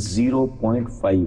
0.5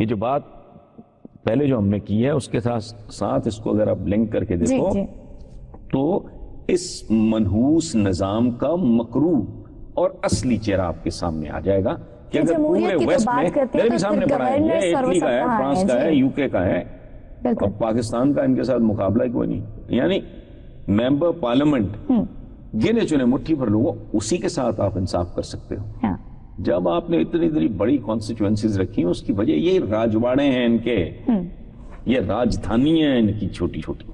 یہ جو بات پہلے جو ہم نے کی ہے اس کے ساتھ اس کو اگر آپ لنک کر کے دیکھو تو اس منحوس نظام کا مکروہ اور اصلی چہرہ آپ کے سامنے آ جائے گا کہ اگر پورے ویسٹ میں میرے بھی سامنے پڑا ہے، یہ اٹلی کا ہے، فرانس کا ہے، یو کے کا ہے، اور پاکستان کا ان کے ساتھ مقابلہ کوئی نہیں. یعنی ممبر پارلیمنٹ گنے چنے مٹھی بھر لوگوں، اسی کے ساتھ آپ انصاف کر سکتے ہو. جب آپ نے اتنی بڑی کانسٹیچوئنسیز رکھی ہیں، اس کی وجہ یہ راجواڑے ہیں ان کے، یہ راجدھانی ہیں ان کی چھوٹی چھوٹی.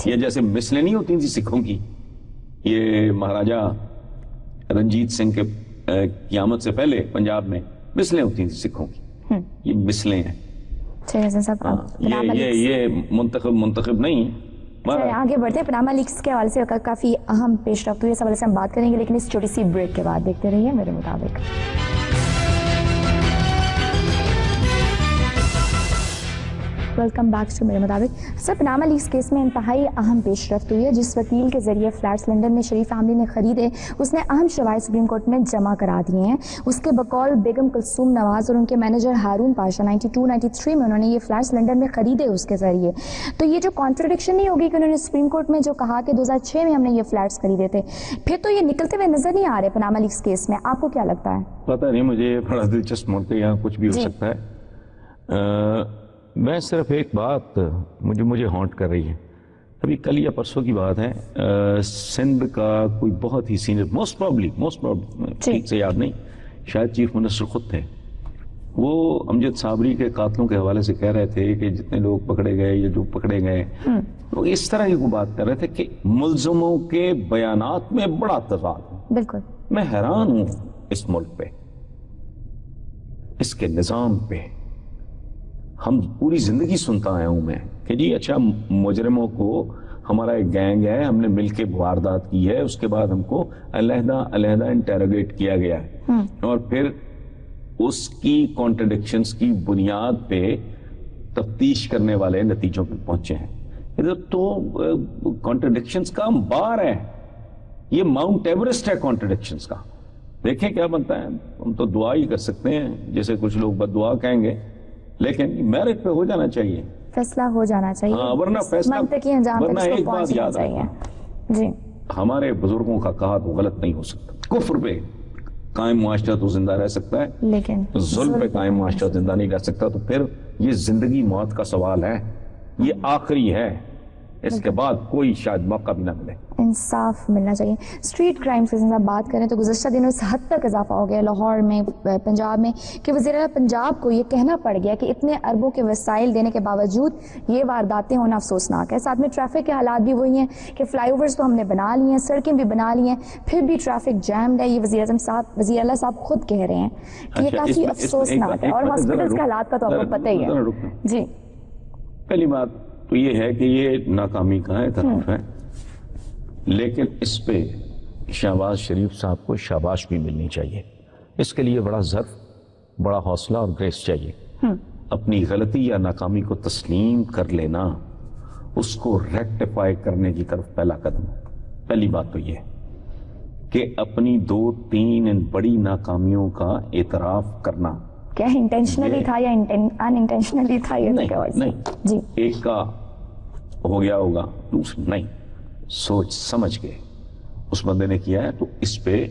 یہ جیسے مسلیں نہیں ہوتی تھی سکھوں کی، یہ مہاراجا رنجیت سنگھ کے قیامت سے پہلے پنجاب میں مسلیں ہوتی تھی سکھوں کی، یہ مسلیں ہیں. یہ منتخب نہیں. آگے بڑھتے ہیں. پناما لیکس کے حوالے سے کافی اہم پیش رفت ہوئی، اس حوالے سے ہم بات کریں گے، لیکن اس چھوٹی سی بریک کے بعد دیکھتے رہیے میرے مطابق. ویلکم بیک ٹو میرے مطابق. سر، پناما لیکس کیس میں انتہائی اہم پیش رفت ہوئی ہے. جس وکیل کے ذریعے فلیٹس لندن میں شریف فیملی نے خریدے، اس نے اہم شواہد سپریم کورٹ میں جمع کرا دیے ہیں. اس کے بقول بیگم کلثوم نواز اور ان کے مینیجر ہارون پاشا 92-93 میں انہوں نے یہ فلیٹس لندن میں خریدے اس کے ذریعے. تو یہ جو کانٹرڈکشن نہیں ہوگی کہ انہوں نے سپریم کورٹ میں جو کہا کہ 2006 میں ہم نے یہ فلیٹس خریدے تھے، پھر تو یہ نکلتے ہوئے نظر نہیں آ رہے پناما لیکس کیس میں. آپ کو کیا لگتا ہے؟ پتہ نہیں، مجھے بڑا دلچسپ موقع، یہاں کچھ بھی ہو سکتا ہے. میں صرف ایک بات مجھے ہانٹ کر رہی ہے. ابھی کل یا پرسوں کی بات ہے، سندھ کا کوئی بہت ہی سینئر، موسٹ پرابلی ٹھیک سے یاد نہیں، شاید چیف منسٹر خود تھے، وہ امجد صابری کے قاتلوں کے حوالے سے کہہ رہے تھے کہ جتنے لوگ پکڑے گئے یا جو پکڑے گئے، وہ اس طرح کی بات کر رہے تھے کہ ملزموں کے بیانات میں بڑا تضاد ہے. بالکل. میں حیران ہوں اس ملک پہ، اس کے نظام پہ. ہم پوری زندگی سنتا آیا ہوں میں کہ جی اچھا، مجرموں کو، ہمارا ایک گینگ ہے، ہم نے مل کے واردات کی ہے، اس کے بعد ہم کو علیحدہ انٹیروگیٹ کیا گیا ہے، اور پھر اس کی کانٹرڈکشنز کی بنیاد پہ تفتیش کرنے والے نتیجوں پہ پہنچے ہیں. ادھر تو کانٹرڈکشنز کا بار ہے، یہ ماؤنٹ ایوریسٹ ہے کانٹرڈکشنز کا. دیکھیں کیا بنتا ہے. ہم تو دعا ہی کر سکتے ہیں، جیسے کچھ لوگ بد دعا کہیں گے، لیکن میرٹ پہ ہو جانا چاہیے، فیصلہ ہو جانا چاہیے، ورنہ فیصلہ، ورنہ ایک بات یاد رکھنا، جی، ہمارے بزرگوں کا کہا تو غلط نہیں ہو سکتا. کفر پہ قائم معاشرہ تو زندہ رہ سکتا ہے، لیکن ظلم پہ قائم معاشرہ زندہ نہیں رہ سکتا. تو پھر یہ زندگی موت کا سوال ہے، یہ آخری ہے، اس کے بعد کوئی شاید موقع بھی نہ ملے. انصاف ملنا چاہیے. اسٹریٹ کرائمز کی بات کریں تو گزشتہ دنوں اس حد تک اضافہ ہو گیا لاہور میں، پنجاب میں، کہ وزیر اعلیٰ پنجاب کو یہ کہنا پڑ گیا کہ اتنے اربوں کے وسائل دینے کے باوجود یہ وارداتیں ہونا افسوسناک ہے. ساتھ میں ٹریفک کے حالات بھی وہی ہیں کہ فلائی اوورز تو ہم نے بنا لی ہیں، سڑکیں بھی بنا لی ہیں، پھر بھی ٹریفک جیمڈ ہے. یہ وزیر اعلیٰ صاحب خود کہہ رہے ہیں کہ یہ کافی افسوسناک ہے، اور ہاسپٹلز کے حالات کا تو آپ کو پتہ ہی ہے. جی، پہلی بات تو یہ ہے کہ یہ ناکامی کا اعتراف ہے، لیکن اس پہ شہباز شریف صاحب کو شاباش بھی ملنی چاہیے. اس کے لیے بڑا ضرف، بڑا حوصلہ اور گریس چاہیے. اپنی غلطی یا ناکامی کو تسلیم کر لینا، اس کو ریکٹیفائی کرنے کی طرف پہلا قدم. پہلی بات تو یہ کہ اپنی 2-3 ان بڑی ناکامیوں کا اعتراف کرنا. کیا انٹینشنلی تھا یا ان انٹینشنلی تھا؟ نہیں جی، ایک کا ہو گیا ہوگا، دوسرا نہیں، سوچ سمجھ کے اس بندے نے کیا ہے، تو اس پہ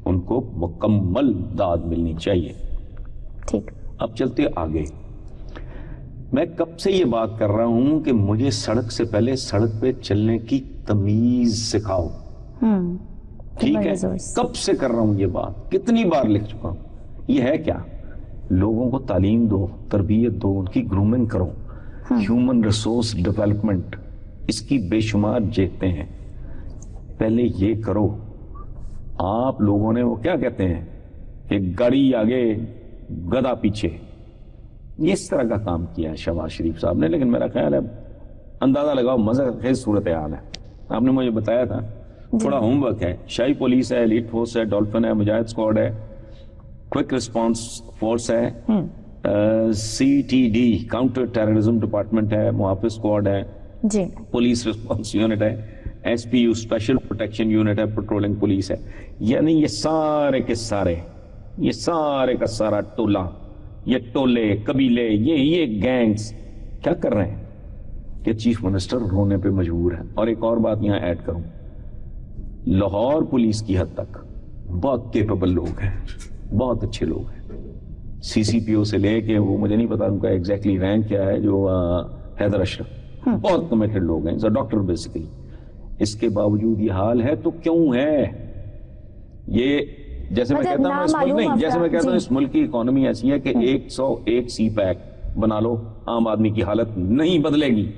ان کو مکمل داد ملنی چاہیے. ٹھیک، اب چلتے آگے. میں کب سے یہ بات کر رہا ہوں کہ مجھے سڑک سے پہلے سڑک پہ چلنے کی تمیز سکھاؤ. ٹھیک ہے، کب سے کر رہا ہوں یہ بات، کتنی بار لکھ چکا ہوں. یہ ہے کیا؟ لوگوں کو تعلیم دو، تربیت دو، ان کی گرومنگ کرو. ہیومن ریسورس ڈیولپمنٹ، اس کی بے شمار جہتیں ہیں. پہلے یہ کرو. آپ لوگوں نے وہ کیا کہتے ہیں کہ گاڑی آگے گدھا پیچھے، اس طرح کا کام کیا ہے شہباز شریف صاحب نے. لیکن میرا خیال ہے اندازہ لگاؤ، مزہ خیز صورتحال ہے. آپ نے مجھے بتایا تھا، تھوڑا ہوم ورک ہے. شاہی پولیس ہے، ایلیٹ فورس ہے، ڈولفن ہے، مجاہد اسکواڈ ہے، کوئک رسپانس فورس ہے، CTD کاؤنٹر ٹیررزم ڈپارٹمنٹ ہے، محافظ اسکواڈ ہے، پولیس رسپانس یونٹ ہے، SPU اسپیشل پروٹیکشن یونٹ ہے، پیٹرولنگ پولیس ہے. یعنی یہ سارے کے سارے، یہ سارے کا سارا ٹولہ یہ ٹولے قبیلے یہ گینگز کیا کر رہے ہیں کہ چیف منسٹر رونے پہ مجبور ہے. اور ایک اور بات یہاں ایڈ کروں, لاہور پولیس کی حد تک بہت کیپیبل لوگ ہیں, بہت اچھے لوگ ہیں, سی سی پی او سے لے کے وہ مجھے نہیں پتا ان کا ایگزیکٹلی رینک کیا ہے, جو حیدر اشرف, بہت کمیٹڈ لوگ ہیں, ڈاکٹر بیسیکلی. اس کے باوجود یہ حال ہے تو کیوں ہے یہ؟ جیسے میں کہتا ہوں اس ملک نہیں, جیسے میں کہتا ہوں اس ملک کی اکانومی ایسی ہے کہ 101 سی پیک بنا لو, عام آدمی کی حالت نہیں بدلے گی.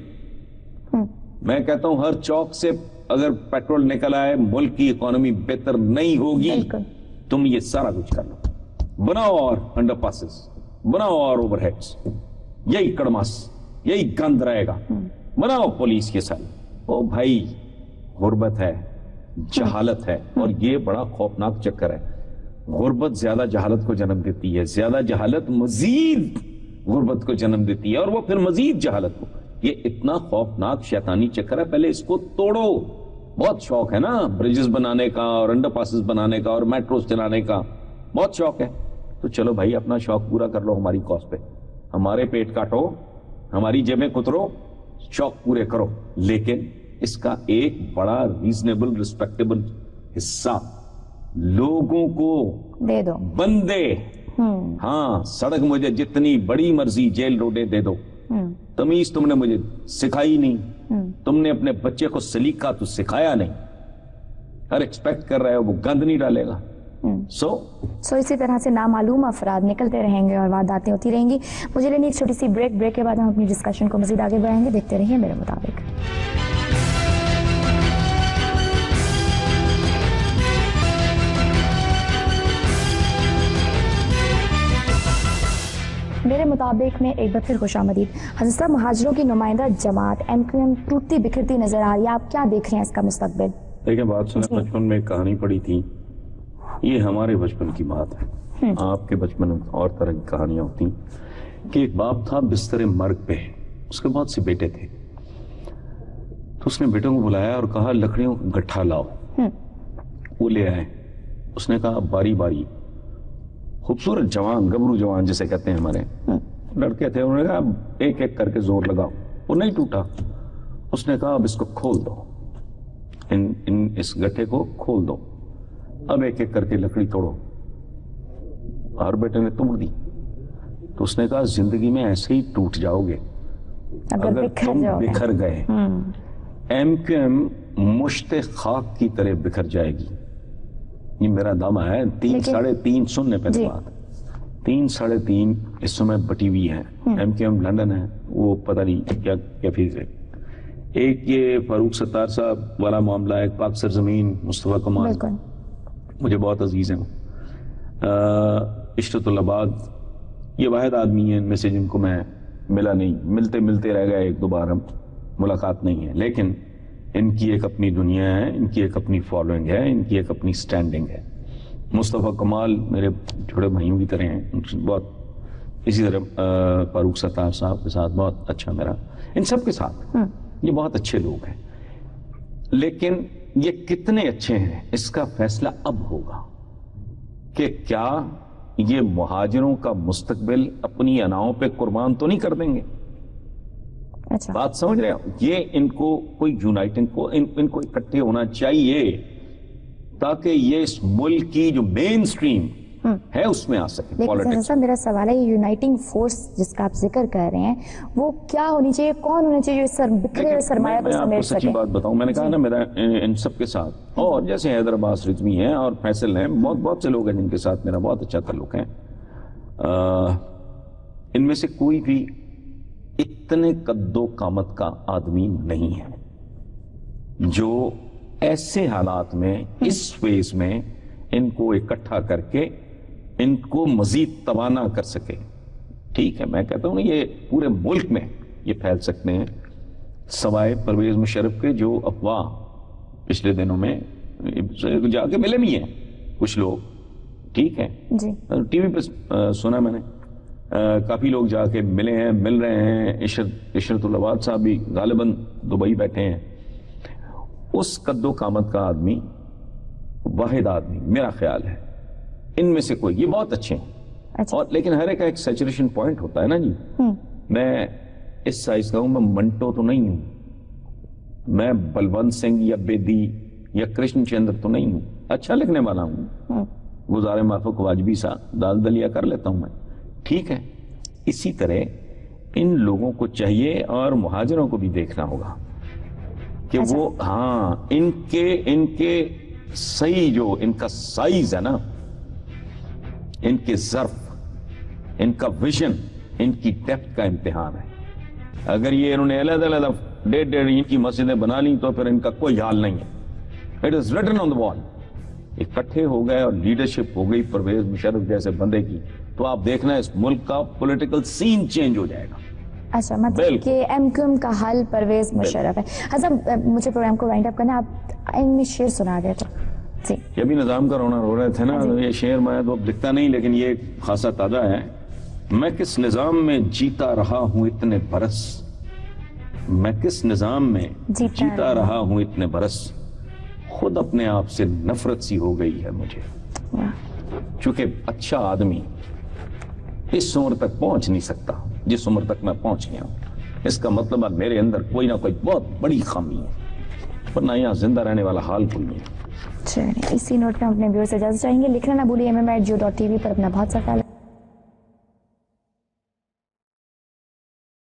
میں کہتا ہوں ہر چوک سے اگر پیٹرول نکل آئے ملک کی اکانومی بہتر نہیں ہوگی. تم یہ سارا کچھ کر لو, بناؤ اور انڈر پاسز, بناؤ اور اوور ہیڈز, یہی کڑماس یہی گند رہے گا, بناؤ پولیس کے ساتھ. او بھائی, غربت ہے, جہالت ہے, اور یہ بڑا خوفناک چکر ہے. غربت زیادہ جہالت کو جنم دیتی ہے, زیادہ جہالت مزید غربت کو جنم دیتی ہے, اور وہ پھر مزید جہالت کو. یہ اتنا خوفناک شیطانی چکر ہے, پہلے اس کو توڑو. بہت شوق ہے نا برجز بنانے کا اور انڈر پاسز بنانے کا اور میٹروز چلانے کا, بہت شوق ہے. تو چلو بھائی اپنا شوق پورا کر لو ہماری کاسٹ پہ, ہمارے پیٹ کاٹو, ہماری جیبیں کترو, شوق پورے کرو, لیکن اس کا ایک بڑا ریزنیبل ریسپیکٹیبل حصہ لوگوں کو دے دو, بندے. ہاں, سڑک مجھے جتنی بڑی مرضی جیل روڈے دے دو, تمیز تم نے مجھے سکھائی نہیں, تم نے اپنے بچے کو سلیقہ تو سکھایا نہیں, ہر ایکسپیکٹ کر رہے ہو وہ گند نہیں ڈالے گا. سو اسی طرح سے نامعلوم افراد نکلتے رہیں گے اور وارداتیں ہوتی رہیں گی. مجھے لینی ایک چھوٹی سی بریک کے بعد ہم اپنی ڈسکشن کو مزید آگے بڑھائیں گے. دیکھتے رہیے میرے مطابق. میرے مطابق میں ایک بار پھر خوش آمدید. حضرت صاحب, مہاجروں کی نمائندہ جماعت MQM ٹوٹتی بکھرتی نظر آ رہی ہے, آپ کیا دیکھ رہے ہیں اس کا مستقبل؟ دیکھیں بات سنیں, بچپن میں ایک کہانی پڑھی تھی, یہ ہمارے بچپن کی بات ہے, آپ کے بچپن میں اور طرح کی کہانیاں ہوتی کہ ایک باپ تھا بستر مرگ پہ, اس کے بہت سے بیٹے تھے, تو اس نے بیٹوں کو بلایا اور کہا لکڑیوں کا گٹھا لاؤ. وہ لے آئے, اس نے کہا باری باری, خوبصورت جوان, گبرو جوان جسے کہتے ہیں ہمارے لڑکے تھے, انہوں نے کہا ایک ایک کر کے زور لگاؤ. وہ نہیں ٹوٹا. اس نے کہا اب اس کو کھول دو, اس گٹھے کو کھول دو, اب ایک ایک کر کے لکڑی توڑو. ہر بیٹے نے توڑ دی. تو اس نے کہا زندگی میں ایسے ہی ٹوٹ جاؤ گے اگر تم بکھر گئے. MQM مشت خاک کی طرح بکھر جائے گی, یہ میرا دعویٰ ہے. 3.5 سننے پہلے بات, 3.5 اس سمے بٹی ہوئی ہے. MQM لندن ہے, وہ پتہ نہیں کیا کیفیت ہے. ایک یہ فاروق ستار صاحب والا معاملہ ہے, پاک سرزمین, مصطفیٰ کمال مجھے بہت عزیز ہیں. عشرت العباد یہ واحد آدمی ہیں ان میں سے جن کو میں ملا نہیں, ملتے رہ گئے ایک دو بار, ہم ملاقات نہیں ہے, لیکن ان کی ایک اپنی دنیا ہے, ان کی ایک اپنی فالوئنگ ہے, ان کی ایک اپنی سٹینڈنگ ہے. مصطفیٰ کمال میرے چھوٹے بھائیوں کی طرح ہیں, بہت اسی طرح فاروق ستار صاحب کے ساتھ بہت اچھا میرا, ان سب کے ساتھ یہ بہت اچھے لوگ ہیں. لیکن یہ کتنے اچھے ہیں اس کا فیصلہ اب ہوگا کہ کیا یہ مہاجروں کا مستقبل اپنی اناؤں پہ قربان تو نہیں کر دیں گے. بات سمجھ رہے ہو؟ یہ ان کو کوئی یونائٹنگ کو ان کو اکٹھے ہونا چاہیے تاکہ یہ اس ملک کی جو مین سٹریم ہے اس میں آ سکے. لیکن میرا سوال ہے یہ یونائٹنگ فورس جس کا آپ ذکر کر رہے ہیں وہ کیا ہونی چاہیے, کون ہونا چاہیے جو بکھرے ہوئے سرمایہ کو سمیٹ سکے؟ سچی بات بتاؤں, میں نے کہا نا میرا ان سب کے ساتھ, اور جیسے حیدر عباس رضوی ہیں اور فیصل ہیں, بہت سے لوگ ہیں جن کے ساتھ میرا بہت اچھا تعلق ہے. ان میں سے کوئی بھی اتنے قد و قامت کا آدمی نہیں ہے جو ایسے حالات میں اس فیز میں ان کو اکٹھا کر کے ان کو مزید توانا کر سکے. ٹھیک ہے, میں کہتا ہوں نا یہ پورے ملک میں یہ پھیل سکتے ہیں سوائے پرویز مشرف کے, جو افواہ پچھلے دنوں میں جا کے ملے بھی ہیں کچھ لوگ. ٹھیک ہے, ٹی وی پہ سنا میں نے, کافی لوگ جا کے ملے ہیں, مل رہے ہیں. عشرت العباد صاحب بھی غالباً دبئی بیٹھے ہیں. اس قد و قامت کا آدمی, واحد آدمی میرا خیال ہے ان میں سے کوئی, یہ بہت اچھے ہیں اچھا. اور لیکن ہر ایک کا ایک سیچوریشن پوائنٹ ہوتا ہے نا جی. میں اس سائز کا ہوں, میں منٹو تو نہیں ہوں, میں بلونت سنگھ یا بیدی یا کرشن چندر تو نہیں ہوں, اچھا لکھنے والا ہوں, گزارے مافوق واجبی سا دال دلیا کر لیتا ہوں میں, ٹھیک ہے. اسی طرح ان لوگوں کو چاہیے اور مہاجروں کو بھی دیکھنا ہوگا کہ وہ ہاں ان کے صحیح جو ان کا سائز ہے نا, ان کے ظرف, ان کا ویژن, ان کی ڈیپتھ کا امتحان ہے. اگر یہ انہوں نے علیحدہ علیحدہ 1.5 انچ کی مسجدیں بنا لی تو پھر ان کا کوئی حال نہیں ہے. اٹ از ریٹن آن دا وال. اکٹھے ہو گئے اور لیڈرشپ ہو گئی پرویز مشرف جیسے بندے کی, تو آپ دیکھنا اس ملک کا پولیٹیکل سین چینج ہو جائے گا. اچھا, مطلب کہ ایم کیو ایم کا حل پرویز مشرف ہے. حضرت مجھے پروگرام کو وائنڈ اپ کرنا, آپ اینڈ میں شعر سنا دیں تو. جی, یہ بھی نظام کا رونا رو رہے تھے نا, یہ شعر میں تو اب دکھتا نہیں لیکن یہ خاصا تازہ ہے. میں کس نظام میں جیتا رہا ہوں اتنے برس, میں کس نظام میں جیتا رہا ہوں اتنے برس, خود اپنے آپ سے نفرت سی ہو گئی ہے مجھے. چونکہ اچھا آدمی اس عمر تک پہنچ نہیں سکتا جس عمر تک میں پہنچ گیا ہوں. اس کا مطلب ہے میرے اندر کوئی نہ کوئی بہت بڑی خامی ہے, ورنہ یہاں زندہ رہنے والا حال کوئی نہیں. اسی نوٹ میں اپنے ویور سے اجازت چاہیں گے. لکھنا نہ بھولیے MM@geo.tv پر اپنا بہت سا خیال.